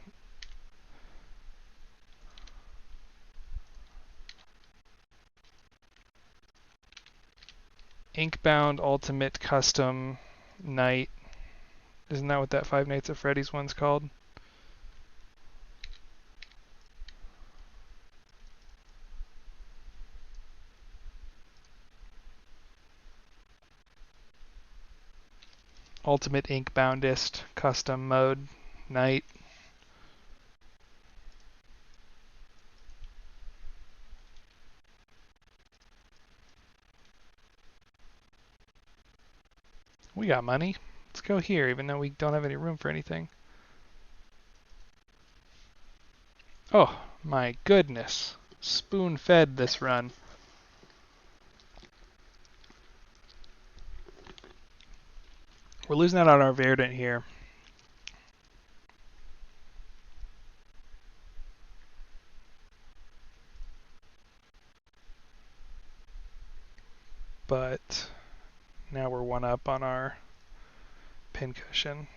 Inkbound Ultimate Custom Night. Isn't that what that Five Nights at Freddy's one's called? Ultimate Inkboundist Custom Mode Night. We got money. Let's go here, even though we don't have any room for anything. Oh, my goodness. Spoon-fed this run. We're losing out on our Verdant here. But now we're one up on our pincushion.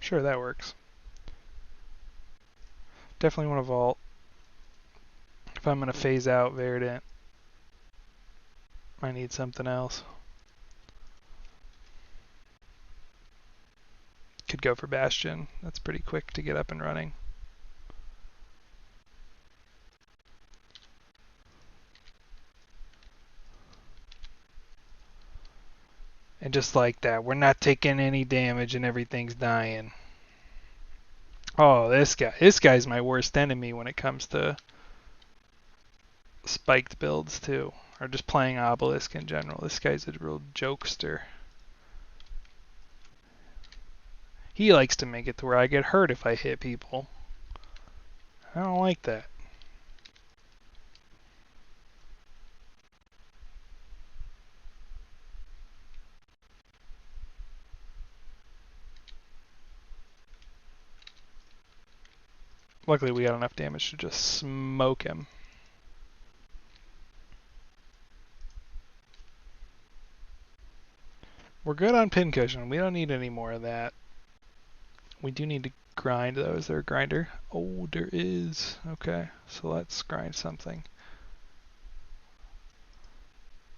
Sure, that works. Definitely want to vault. If I'm going to phase out Verdant, I need something else. Could go for Bastion. That's pretty quick to get up and running. And just like that, we're not taking any damage and everything's dying. Oh, this guy's my worst enemy when it comes to spiked builds too, or just playing Obelisk in general. This guy's a real jokester. He likes to make it to where I get hurt if I hit people. I don't like that. Luckily we got enough damage to just smoke him. We're good on pincushion. We don't need any more of that. We do need to grind though? Is there a grinder? Oh, there is. Okay, so let's grind something.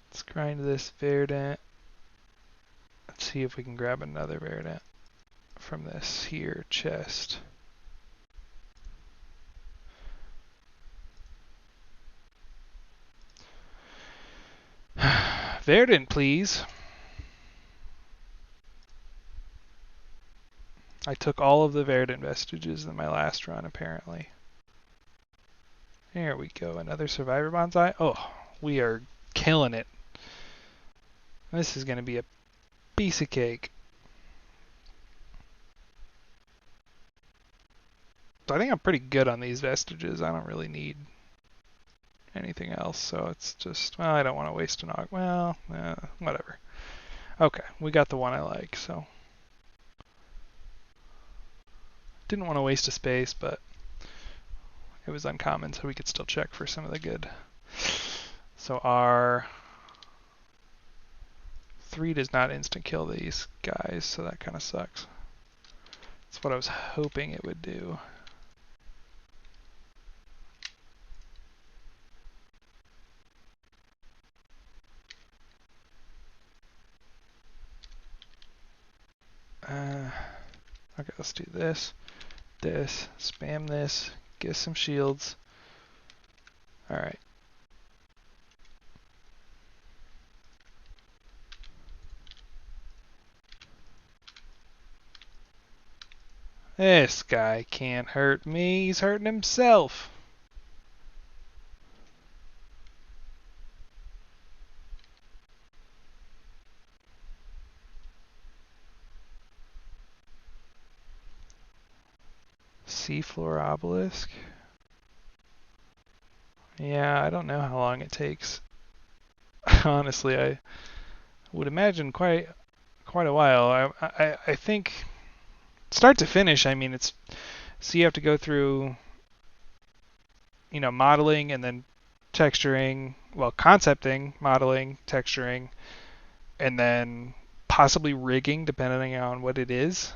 Let's grind this Verdant. Let's see if we can grab another Verdant from this here chest. Verdant, please. I took all of the Verdant vestiges in my last run, apparently. There we go, another Survivor Bonsai. Oh, we are killing it. This is going to be a piece of cake. So I think I'm pretty good on these vestiges. I don't really need anything else, so it's just, well, I don't want to waste an aug. Well, whatever. Okay, we got the one I like, so. Didn't want to waste a space, but it was uncommon, so we could still check for some of the good. So our 3 does not instant kill these guys, so that kind of sucks. That's what I was hoping it would do. Okay, let's do this, spam this, get some shields. Alright. This guy can't hurt me, he's hurting himself. Seafloor obelisk. Yeah, I don't know how long it takes. Honestly, I would imagine quite a while. I think start to finish, I mean, it's so you have to go through, you know, modeling and then texturing, well, concepting, modeling, texturing, and then possibly rigging depending on what it is.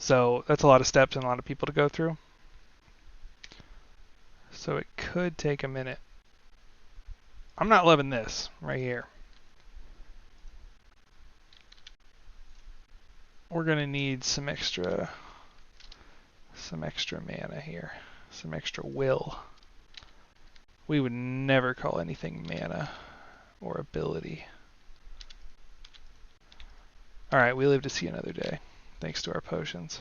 So that's a lot of steps and a lot of people to go through. So it could take a minute. I'm not loving this right here. We're gonna need some extra mana here, some extra will. We would never call anything mana or ability. Alright, we live to see another day, thanks to our potions.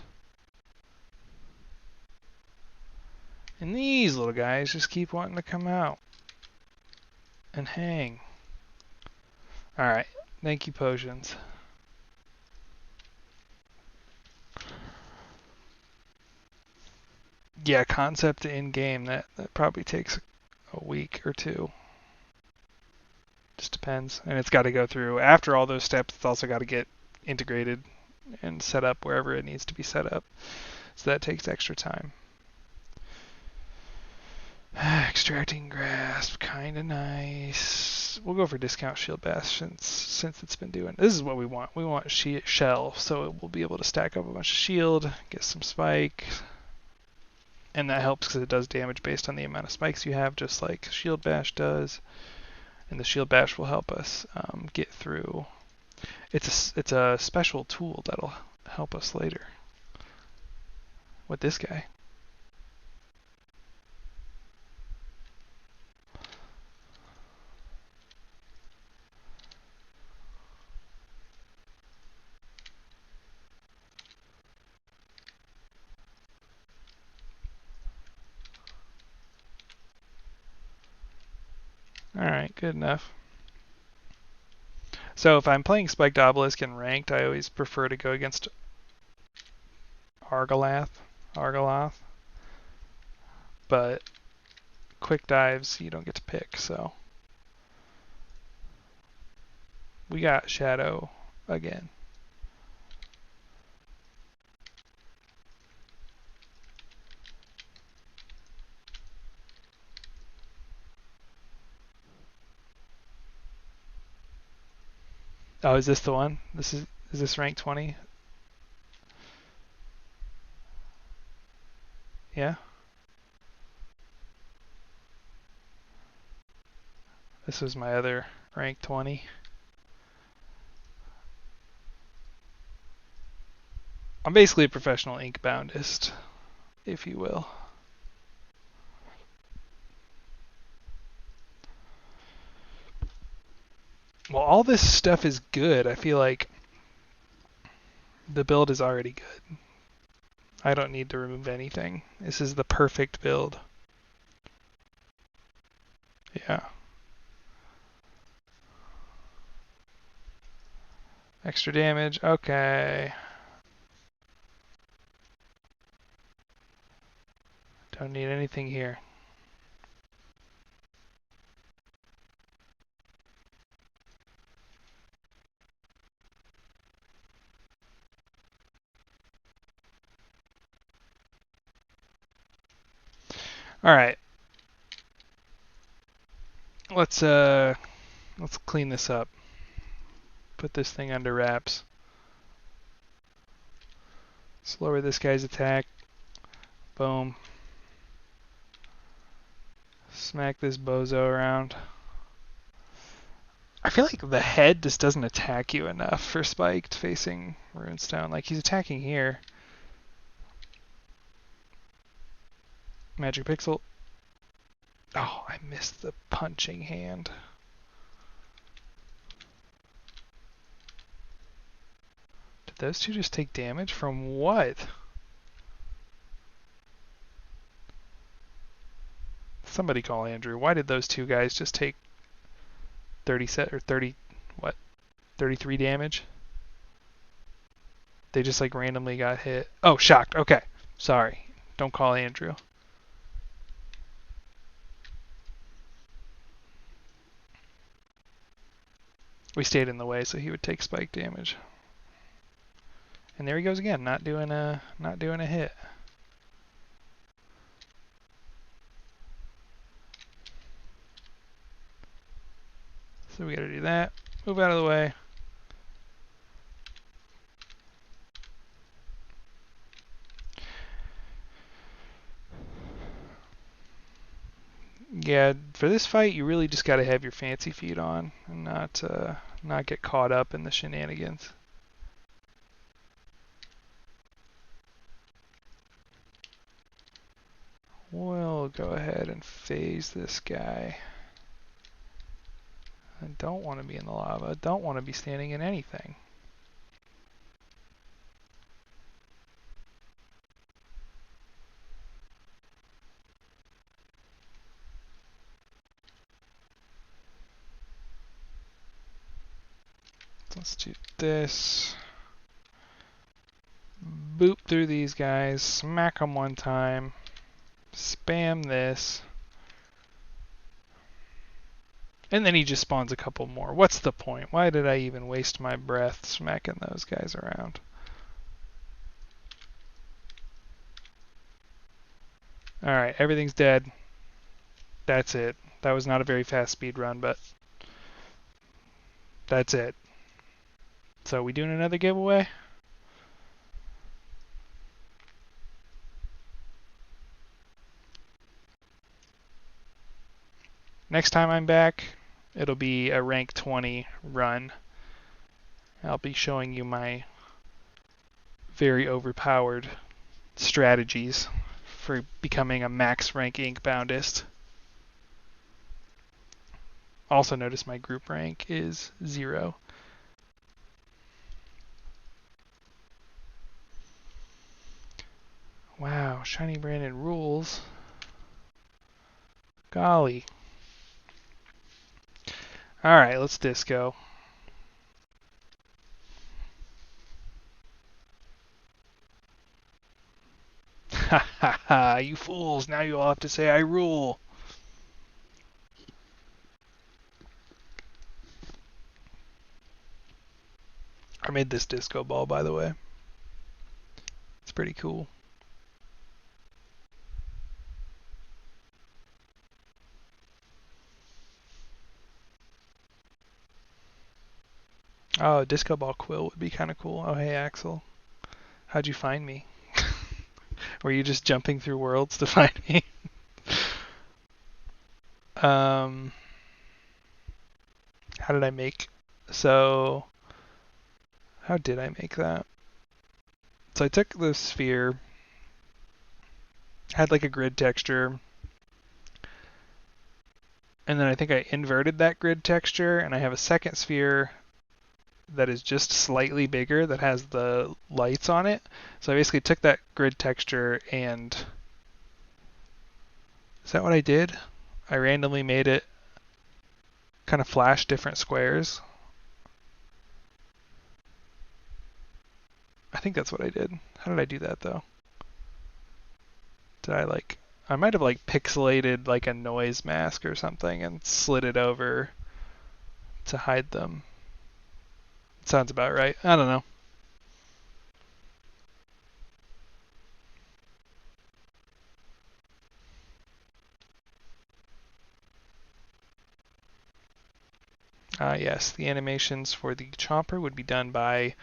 And these little guys just keep wanting to come out and hang. Alright, thank you, potions. Yeah, concept to in-game, that probably takes a week or two. Just depends. And it's got to go through, after all those steps, it's also got to get integrated and set up wherever it needs to be set up. So that takes extra time. Extracting grasp, kind of nice. We'll go for discount shield bash since it's been doing. This is what we want. We want shell, so we'll be able to stack up a bunch of shield, get some spike, and that helps because it does damage based on the amount of spikes you have, just like shield bash does. And the shield bash will help us get through. It's a special tool that'll help us later. With this guy. Alright, good enough. So if I'm playing Spiked Obelisk in ranked, I always prefer to go against Argoloth. But quick dives, you don't get to pick, so. We got Shadow again. Oh, is this the one? Is this rank 20? Yeah? This was my other rank 20. I'm basically a professional Inkboundist, if you will. Well, all this stuff is good. I feel like the build is already good. I don't need to remove anything. This is the perfect build. Yeah. Extra damage. Okay. Don't need anything here. All right. Let's clean this up. Put this thing under wraps. Let's lower this guy's attack. Boom. Smack this bozo around. I feel like the head just doesn't attack you enough for Spiked facing Runestone. Like, he's attacking here. Magic Pixel. Oh, I missed the punching hand. Did those two just take damage from what? Somebody call Andrew. Why did those two guys just take 33 damage? They just like randomly got hit. Oh, shocked. Okay. Sorry. Don't call Andrew. We stayed in the way so he would take spike damage. And there he goes again, not doing a hit. So we gotta do that. Move out of the way. Yeah, for this fight, you really just gotta have your fancy feet on and not get caught up in the shenanigans. We'll go ahead and phase this guy. I don't want to be in the lava. Don't want to be standing in anything. Let's do this. Boop through these guys. Smack them one time. Spam this. And then he just spawns a couple more. What's the point? Why did I even waste my breath smacking those guys around? Alright, everything's dead. That's it. That was not a very fast speed run, but that's it. So we doing another giveaway? Next time I'm back, it'll be a rank 20 run. I'll be showing you my very overpowered strategies for becoming a max rank Inkboundist. Also notice my group rank is 0. Wow, Shiny Brandon rules. Golly. Alright, let's disco. Ha ha ha, you fools, now you all have to say I rule. I made this disco ball, by the way. It's pretty cool. Oh, a disco ball quill would be kind of cool. Oh, hey, Axel. How'd you find me? Were you just jumping through worlds to find me? How did I make? So, how did I make that? So I took the sphere, had like a grid texture, and then I think I inverted that grid texture, and I have a second sphere that is just slightly bigger that has the lights on it. So I basically took that grid texture and is that what I did? I randomly made it kind of flash different squares. I think that's what I did. How did I do that though? Did I might have like pixelated like a noise mask or something and slid it over to hide them. Sounds about right. I don't know. Yes, the animations for the chomper would be done by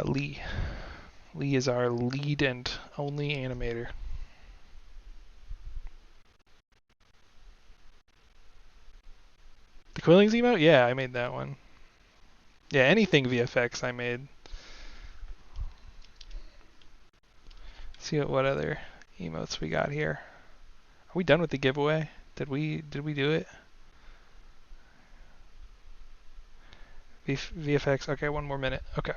Lee. Lee is our lead and only animator. The Quillings emote? Yeah, I made that one. Yeah, anything VFX I made. See what other emotes we got here. Are we done with the giveaway? Did we do it? VFX. Okay, one more minute. Okay.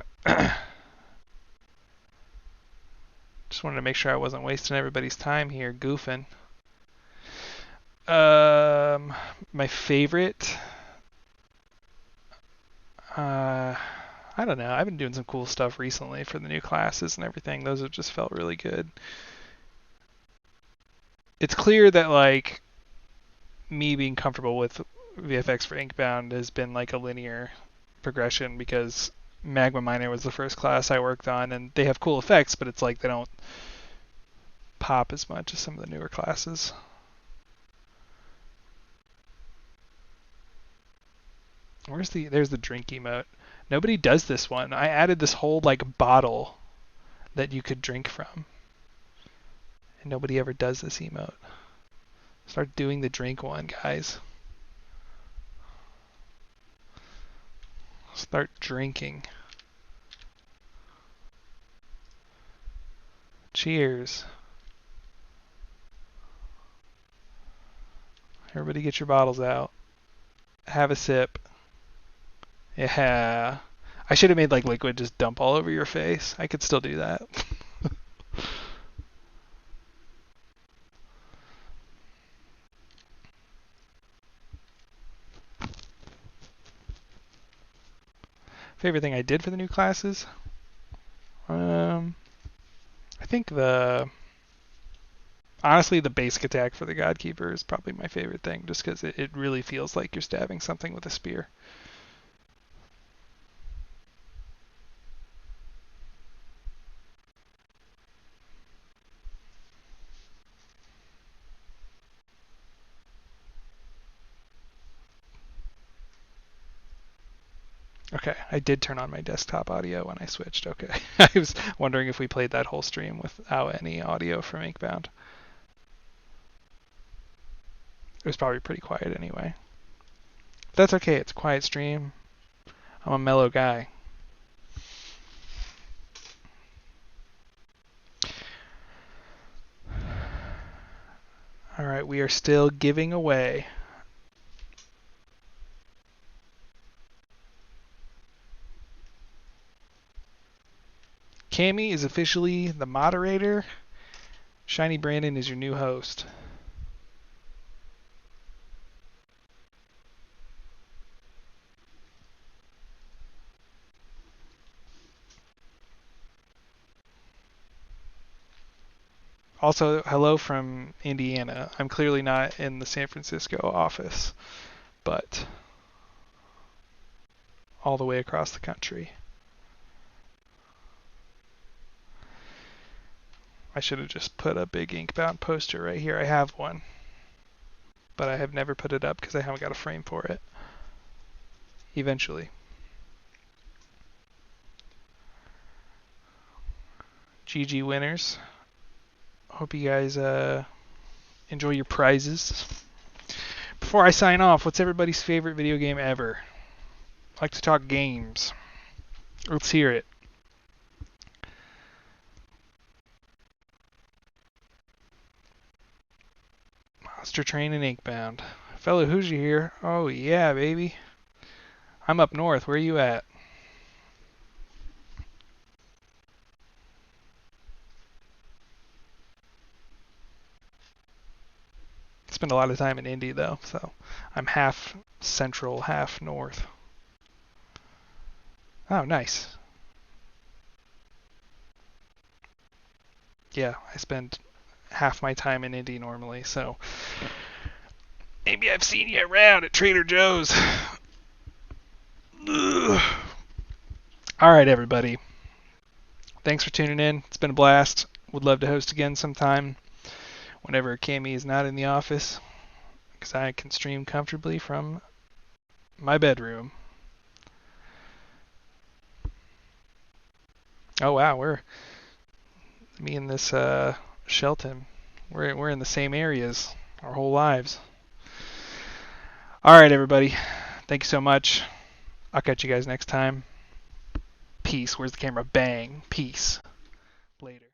Just wanted to make sure I wasn't wasting everybody's time here goofing. My favorite. I don't know. I've been doing some cool stuff recently for the new classes and everything. Those have just felt really good. It's clear that like me being comfortable with VFX for Inkbound has been like a linear progression because Magma Miner was the first class I worked on and they have cool effects, but it's like they don't pop as much as some of the newer classes. There's the drink emote. Nobody does this one. I added this whole like bottle that you could drink from. And nobody ever does this emote. Start doing the drink one, guys. Start drinking. Cheers. Everybody get your bottles out. Have a sip. Yeah. I should have made like liquid just dump all over your face. I could still do that. Favorite thing I did for the new classes? I think honestly the basic attack for the Godkeeper is probably my favorite thing just because it really feels like you're stabbing something with a spear. Okay, I did turn on my desktop audio when I switched. Okay, I was wondering if we played that whole stream without any audio from Inkbound. It was probably pretty quiet anyway. But that's okay, it's a quiet stream. I'm a mellow guy. Alright, we are still giving away. Cammy is officially the moderator. Shiny Brandon is your new host. Also, hello from Indiana. I'm clearly not in the San Francisco office, but all the way across the country. I should have just put a big Inkbound poster right here. I have one, but I have never put it up because I haven't got a frame for it. Eventually. GG winners. Hope you guys enjoy your prizes. Before I sign off, what's everybody's favorite video game ever? I like to talk games. Let's hear it. Monster Train and Inkbound. Fellow Hoosier here. Oh yeah, baby. I'm up north. Where are you at? Spend a lot of time in Indy though, so I'm half central, half north. Oh, nice. Yeah, I spend half my time in Indy normally, so maybe I've seen you around at Trader Joe's. Ugh. All right, everybody. Thanks for tuning in. It's been a blast. Would love to host again sometime whenever Cammy is not in the office, because I can stream comfortably from my bedroom. Oh wow, me and this Shelton, we're in the same areas our whole lives. All right, everybody. Thank you so much. I'll catch you guys next time. Peace. Where's the camera? Bang. Peace. Later.